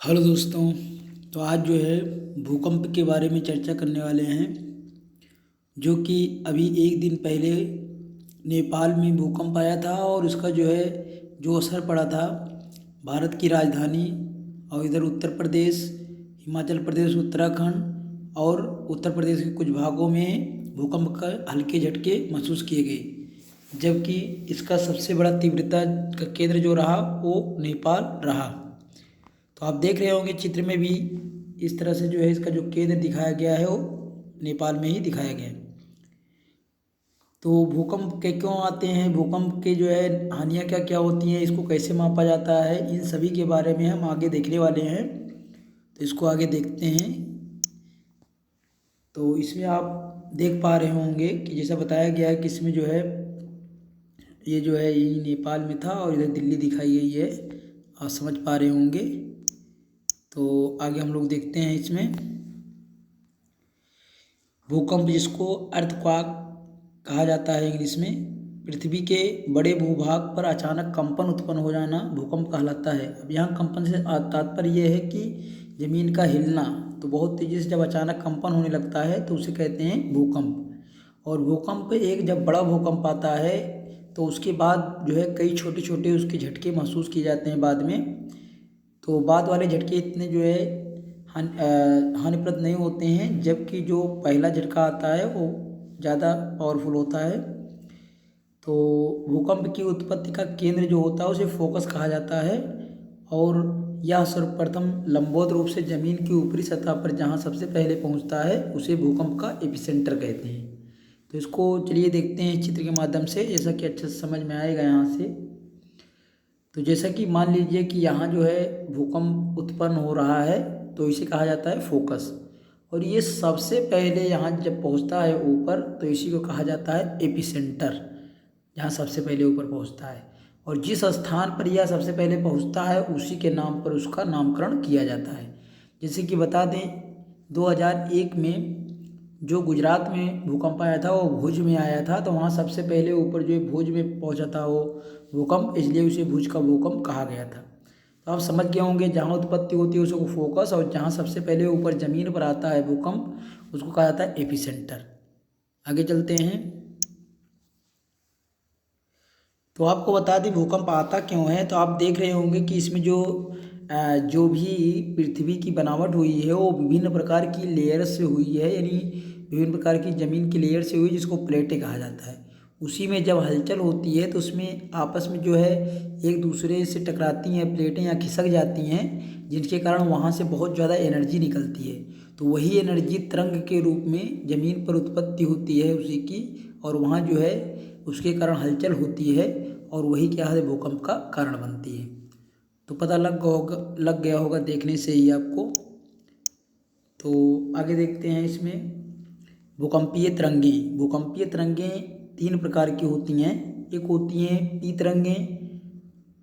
Hello दोस्तों। तो आज जो है भूकंप के बारे में चर्चा करने वाले हैं, जो कि अभी एक दिन पहले नेपाल में भूकंप आया था और उसका जो है जो असर पड़ा था भारत की राजधानी और इधर उत्तर प्रदेश, हिमाचल प्रदेश, उत्तराखंड और उत्तर प्रदेश के कुछ भागों में भूकंप का हल्के झटके महसूस किए गए, जबकि इसका सबसे बड़ा तीव्रता का केंद्र जो रहा वो नेपाल रहा। तो आप देख रहे होंगे चित्र में भी इस तरह से जो है इसका जो केंद्र दिखाया गया है वो नेपाल में ही दिखाया गया है। तो भूकंप के क्यों आते हैं, भूकंप के जो है हानियाँ क्या क्या होती हैं, इसको कैसे मापा जाता है, इन सभी के बारे में हम आगे देखने वाले हैं। तो इसको आगे देखते हैं। तो इसमें आप देख पा रहे होंगे कि जैसा बताया गया है कि इसमें जो है ये जो है ये नेपाल में था और इधर दिल्ली दिखाई गई है, आप समझ पा रहे होंगे। तो आगे हम लोग देखते हैं इसमें भूकंप, जिसको अर्थक्वेक कहा जाता है इंग्लिश में, पृथ्वी के बड़े भूभाग पर अचानक कंपन उत्पन्न हो जाना भूकंप कहलाता है। अब यहाँ कंपन से तात्पर्य यह है कि जमीन का हिलना, तो बहुत तेजी से जब अचानक कंपन होने लगता है तो उसे कहते हैं भूकंप। और भूकंप एक जब बड़ा भूकंप आता है तो उसके बाद जो है कई छोटे छोटे उसके झटके महसूस किए जाते हैं बाद में। तो बाद वाले झटके इतने जो है हानिप्रद नहीं होते हैं, जबकि जो पहला झटका आता है वो ज़्यादा पावरफुल होता है। तो भूकंप की उत्पत्ति का केंद्र जो होता है उसे फोकस कहा जाता है, और यह सर्वप्रथम लंबवत रूप से जमीन की ऊपरी सतह पर जहाँ सबसे पहले पहुँचता है उसे भूकंप का एपिसेंटर कहते हैं। तो इसको चलिए देखते हैं चित्र के माध्यम से, जैसा कि अच्छे से समझ में आएगा यहाँ से। तो जैसा कि मान लीजिए कि यहाँ जो है भूकंप उत्पन्न हो रहा है तो इसे कहा जाता है फोकस, और ये सबसे पहले यहाँ जब पहुँचता है ऊपर तो इसी को कहा जाता है एपिसेंटर, जहाँ सबसे पहले ऊपर पहुँचता है। और जिस स्थान पर यह सबसे पहले पहुँचता है उसी के नाम पर उसका नामकरण किया जाता है। जैसे कि बता दें 2001 में जो गुजरात में भूकंप आया था वो भुज में आया था, तो वहाँ सबसे पहले ऊपर जो भुज में पहुँचा था वो भूकंप, इसलिए उसे भुज का भूकंप कहा गया था। तो आप समझ गए होंगे जहाँ उत्पत्ति होती है उसको फोकस, और जहाँ सबसे पहले ऊपर ज़मीन पर आता है भूकंप उसको कहा जाता है एपिसेंटर। आगे चलते हैं। तो आपको बता दें भूकंप आता क्यों है। तो आप देख रहे होंगे कि इसमें जो भी पृथ्वी की बनावट हुई है वो विभिन्न प्रकार की लेयर से हुई है, यानी विभिन्न प्रकार की ज़मीन की लेयर से हुई, जिसको प्लेटें कहा जाता है। उसी में जब हलचल होती है तो उसमें आपस में जो है एक दूसरे से टकराती हैं प्लेटें या खिसक जाती हैं, जिनके कारण वहाँ से बहुत ज़्यादा एनर्जी निकलती है। तो वही एनर्जी तरंग के रूप में ज़मीन पर उत्पत्ति होती है उसी की, और वहाँ जो है उसके कारण हलचल होती है, और वही क्या है भूकंप का कारण बनती है। तो पता लग गया होगा देखने से ही आपको। तो आगे देखते हैं इसमें भूकंपीय तरंगें तीन प्रकार की होती हैं। एक होती हैं पी तरंगें,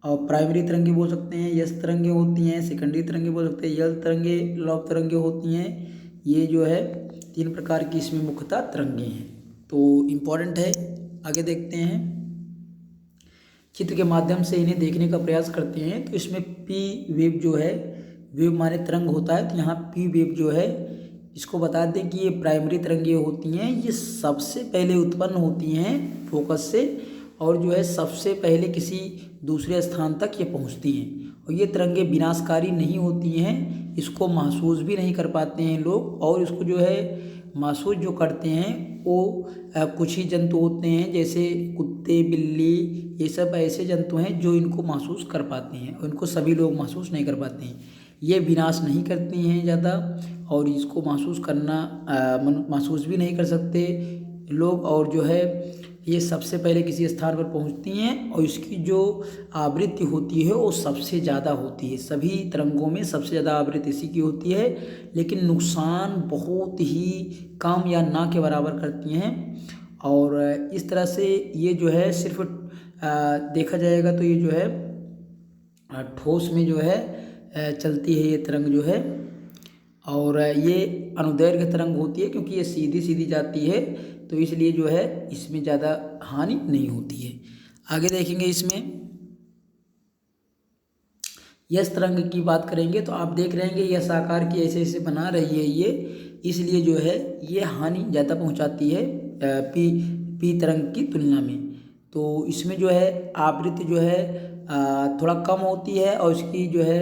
और प्राइमरी तरंगें बोल सकते हैं, यस तरंगें होती हैं, सेकेंडरी तरंगें बोल सकते हैं, यल तरंगें, लॉब तरंगें होती हैं। ये जो है तीन प्रकार की इसमें मुख्यतः तरंगें हैं। तो इम्पॉर्टेंट है। आगे देखते हैं, चित्र के माध्यम से इन्हें देखने का प्रयास करते हैं। तो इसमें पी वेव जो है, वेव माने तरंग होता है, तो यहाँ पी वेव जो है इसको बता दें कि ये प्राइमरी तरंगें होती हैं। ये सबसे पहले उत्पन्न होती हैं फोकस से, और जो है सबसे पहले किसी दूसरे स्थान तक ये पहुँचती हैं। और ये तरंगें विनाशकारी नहीं होती हैं, इसको महसूस भी नहीं कर पाते हैं लोग, और इसको जो है महसूस जो करते हैं वो कुछ ही जंतु होते हैं, जैसे कुत्ते, बिल्ली, ये सब ऐसे जंतु हैं जो इनको महसूस कर पाते हैं, और इनको सभी लोग महसूस नहीं कर पाते हैं। ये विनाश नहीं करती हैं ज़्यादा, और इसको महसूस भी नहीं कर सकते लोग, और जो है ये सबसे पहले किसी स्थान पर पहुंचती हैं, और इसकी जो आवृत्ति होती है वो सबसे ज़्यादा होती है। सभी तरंगों में सबसे ज़्यादा आवृत्ति इसी की होती है, लेकिन नुकसान बहुत ही कम या ना के बराबर करती हैं। और इस तरह से ये जो है सिर्फ देखा जाएगा तो ये जो है ठोस में जो है चलती है ये तरंग जो है, और ये अनुदैर्घ्य तरंग होती है, क्योंकि ये सीधी सीधी जाती है, तो इसलिए जो है इसमें ज़्यादा हानि नहीं होती है। आगे देखेंगे इसमें, यस तरंग की बात करेंगे तो आप देख रहे हैं कि यस आकार की ऐसे ऐसे बना रही है ये, इसलिए जो है ये हानि ज़्यादा पहुंचाती है पी तरंग की तुलना में। तो इसमें जो है आवृत्ति जो है थोड़ा कम होती है और इसकी जो है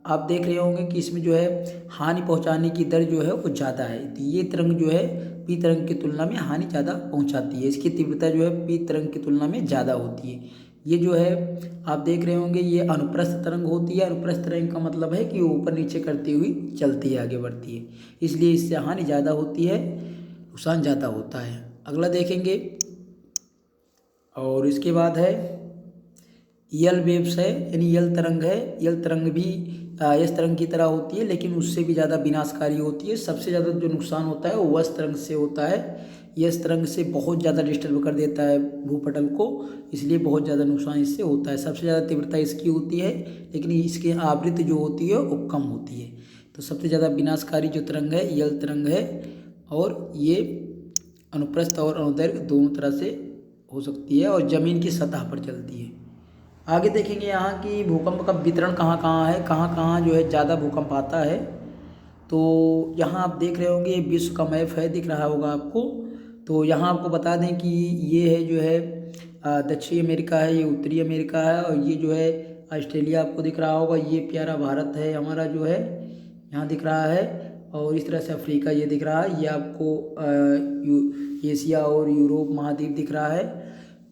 आप देख रहे होंगे कि इसमें जो है हानि पहुंचाने की दर जो है वो ज़्यादा है। तो ये तरंग जो है पी तरंग की तुलना में हानि ज़्यादा पहुंचाती है, इसकी तीव्रता जो है पी तरंग की तुलना में ज़्यादा होती है। ये जो है आप देख रहे होंगे ये अनुप्रस्थ तरंग होती है। अनुप्रस्थ तरंग का मतलब है कि वो ऊपर नीचे करती हुई चलती है, आगे बढ़ती है, इसलिए इससे हानि ज़्यादा होती है, नुकसान ज़्यादा होता है। अगला देखेंगे और इसके बाद है यल वेव्स है, यानी यल तरंग है। यल तरंग भी यस तरंग की तरह होती है लेकिन उससे भी ज़्यादा विनाशकारी होती है। सबसे ज़्यादा जो नुकसान होता है वो वस तरंग से होता है। यस तरंग से बहुत ज़्यादा डिस्टर्ब कर देता है भूपटल को, इसलिए बहुत ज़्यादा नुकसान इससे होता है। सबसे ज़्यादा तीव्रता इसकी होती है लेकिन इसकी आवृत्ति जो होती है वो कम होती है। तो सबसे ज़्यादा विनाशकारी जो तरंग है यल तरंग है, और ये अनुप्रस्थ और अनुदैर्घ्य दोनों तरह से हो सकती है और ज़मीन की सतह पर चलती है। आगे देखेंगे यहाँ की भूकंप का वितरण कहाँ कहाँ है, कहाँ कहाँ जो है ज़्यादा भूकंप आता है। तो यहाँ आप देख रहे होंगे विश्व का मैप है, दिख रहा होगा आपको। तो यहाँ आपको बता दें कि ये है जो है दक्षिणी अमेरिका है, ये उत्तरी अमेरिका है, और ये जो है ऑस्ट्रेलिया आपको दिख रहा होगा। ये प्यारा भारत है हमारा जो है यहाँ दिख रहा है, और इस तरह से अफ्रीका ये दिख रहा है। ये आपको एशिया और यूरोप महाद्वीप दिख रहा है।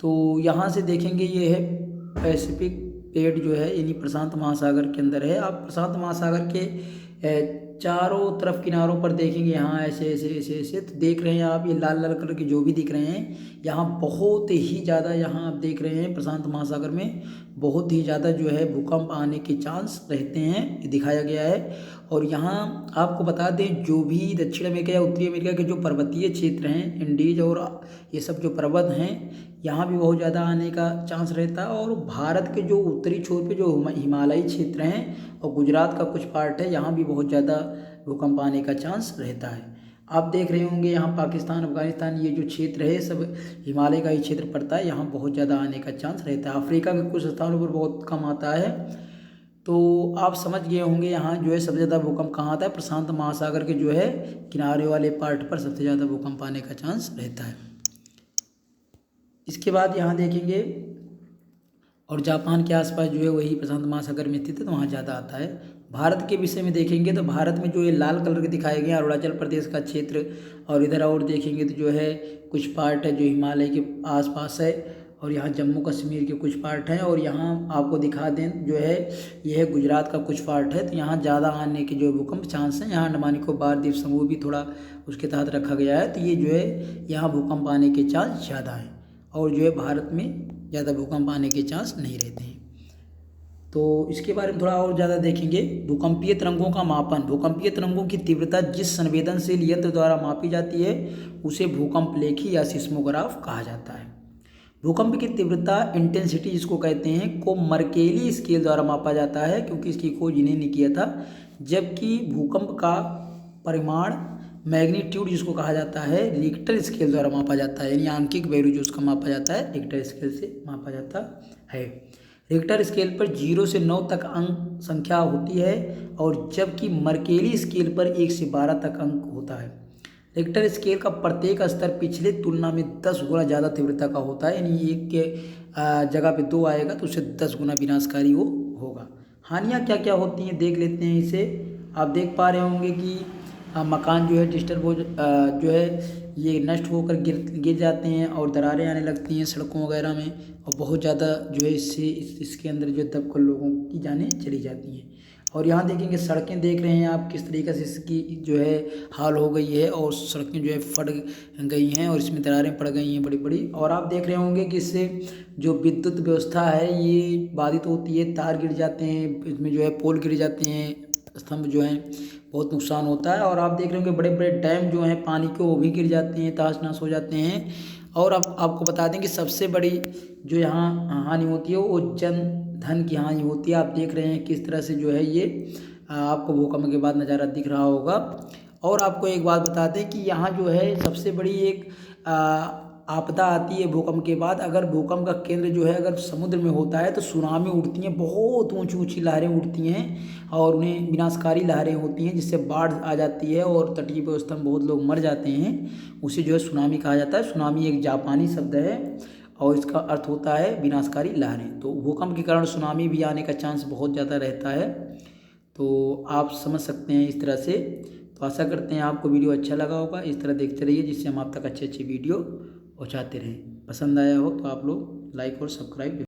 तो यहाँ से देखेंगे ये है पैसिफिक प्लेट जो है, यानी प्रशांत महासागर के अंदर है। आप प्रशांत महासागर के चारों तरफ किनारों पर देखेंगे यहाँ ऐसे ऐसे ऐसे ऐसे, तो देख रहे हैं आप ये लाल लाल कलर के जो भी दिख रहे हैं, यहाँ बहुत ही ज़्यादा, यहाँ आप देख रहे हैं प्रशांत महासागर में बहुत ही ज़्यादा जो है भूकंप आने के चांस रहते हैं, ये दिखाया गया है। और यहाँ आपको बता दें जो भी दक्षिण अमेरिका या उत्तरी अमेरिका के जो पर्वतीय क्षेत्र हैं, इंडीज और ये सब जो पर्वत हैं, यहाँ भी बहुत ज़्यादा आने का चांस रहता है। और भारत के जो उत्तरी छोर पे जो हिमालयी क्षेत्र हैं और गुजरात का कुछ पार्ट है, यहाँ भी बहुत ज़्यादा भूकंप आने का चांस रहता है। आप देख रहे होंगे यहाँ पाकिस्तान अफगानिस्तान ये जो क्षेत्र है सब हिमालय का ही क्षेत्र पड़ता है, यहाँ बहुत ज़्यादा आने का चांस रहता है। अफ्रीका के कुछ स्थानों पर बहुत कम आता है। तो आप समझ गए होंगे यहाँ जो है सबसे ज़्यादा भूकंप कहाँ आता है, प्रशांत महासागर के जो है किनारे वाले पार्ट पर सबसे ज़्यादा भूकंप आने का चांस रहता है। इसके बाद यहाँ देखेंगे और जापान के आसपास जो है वही प्रशांत महासागर में स्थित है, तो वहाँ ज़्यादा आता है। भारत के विषय में देखेंगे तो भारत में जो ये लाल कलर के दिखाए गए हैं अरुणाचल प्रदेश का क्षेत्र, और इधर और देखेंगे तो जो है कुछ पार्ट है जो हिमालय के आसपास है, और यहाँ जम्मू कश्मीर के कुछ पार्ट हैं, और यहाँ आपको दिखा दें जो है ये है गुजरात का कुछ पार्ट है। तो यहाँ ज़्यादा आने के जो भूकंप चांस हैं। यहाँ अंडमान निकोबार द्वीप समूह भी थोड़ा उसके तहत रखा गया है, तो ये जो है यहाँ भूकंप आने के चांस ज़्यादा हैं, और जो है भारत में ज़्यादा भूकंप आने के चांस नहीं रहते हैं। तो इसके बारे में थोड़ा और ज़्यादा देखेंगे। भूकंपीय तरंगों का मापन, भूकंपीय तरंगों की तीव्रता जिस संवेदनशील यंत्र द्वारा मापी जाती है उसे भूकंप लेखी या सिस्मोग्राफ कहा जाता है। भूकंप की तीव्रता इंटेंसिटी जिसको कहते हैं को मर्केली स्केल द्वारा मापा जाता है, क्योंकि इसकी खोज इन्हें नहीं किया था। जबकि भूकंप का परिमाण मैग्नीट्यूड जिसको कहा जाता है रिक्टर स्केल द्वारा मापा जाता है, यानी आंकिक वैल्यू जो उसका मापा जाता है रिक्टर स्केल से मापा जाता है। रिक्टर स्केल पर 0 से 9 तक अंक संख्या होती है, और जबकि मर्केली स्केल पर 1 से 12 तक अंक होता है। रिक्टर स्केल का प्रत्येक स्तर पिछले तुलना में 10 गुना ज़्यादा तीव्रता का होता है, यानी एक के जगह पे 2 आएगा तो उससे 10 गुना विनाशकारी वो होगा। हानियाँ क्या क्या होती हैं देख लेते हैं इसे। आप देख पा रहे होंगे कि मकान जो है डिस्टर्ब हो जो है ये नष्ट होकर गिर जाते हैं, और दरारें आने लगती हैं सड़कों वगैरह में, और बहुत ज़्यादा जो है इससे इसके अंदर जो दबकर लोगों की जानें चली जाती हैं। और यहाँ देखेंगे सड़कें देख रहे हैं आप किस तरीके से इसकी जो है हाल हो गई है, और सड़कें जो है फट गई हैं और इसमें दरारें पड़ गई हैं बड़ी बड़ी। और आप देख रहे होंगे कि इससे जो विद्युत व्यवस्था है ये बाधित होती है, तार गिर जाते हैं, इसमें जो है पोल गिर जाते हैं, स्तंभ जो हैं, बहुत नुकसान होता है। और आप देख रहे होंगे बड़े बड़े डैम जो हैं पानी के वो भी गिर जाते हैं, तहस नहस हो जाते हैं। और अब आपको बता दें कि सबसे बड़ी जो यहाँ हानि होती है वो जन धन की हानि होती है। आप देख रहे हैं किस तरह से जो है ये आपको भूकंप के बाद नज़ारा दिख रहा होगा। और आपको एक बात बता दें कि यहाँ जो है सबसे बड़ी एक आपदा आती है भूकंप के बाद, अगर भूकंप का केंद्र जो है अगर समुद्र में होता है तो सुनामी उठती हैं, बहुत ऊंची ऊंची लहरें उठती हैं और उन्हें विनाशकारी लहरें होती हैं जिससे बाढ़ आ जाती है और तटीय व्यवस्था में बहुत लोग मर जाते हैं। उसे जो है सुनामी कहा जाता है। सुनामी एक जापानी शब्द है और इसका अर्थ होता है विनाशकारी लहरें। तो भूकंप के कारण सुनामी भी आने का चांस बहुत ज़्यादा रहता है। तो आप समझ सकते हैं इस तरह से। तो आशा करते हैं आपको वीडियो अच्छा लगा होगा। इस तरह देखते रहिए जिससे हम आप तक अच्छे अच्छे वीडियो पहुंचाते रहें। पसंद आया हो तो आप लोग लाइक और सब्सक्राइब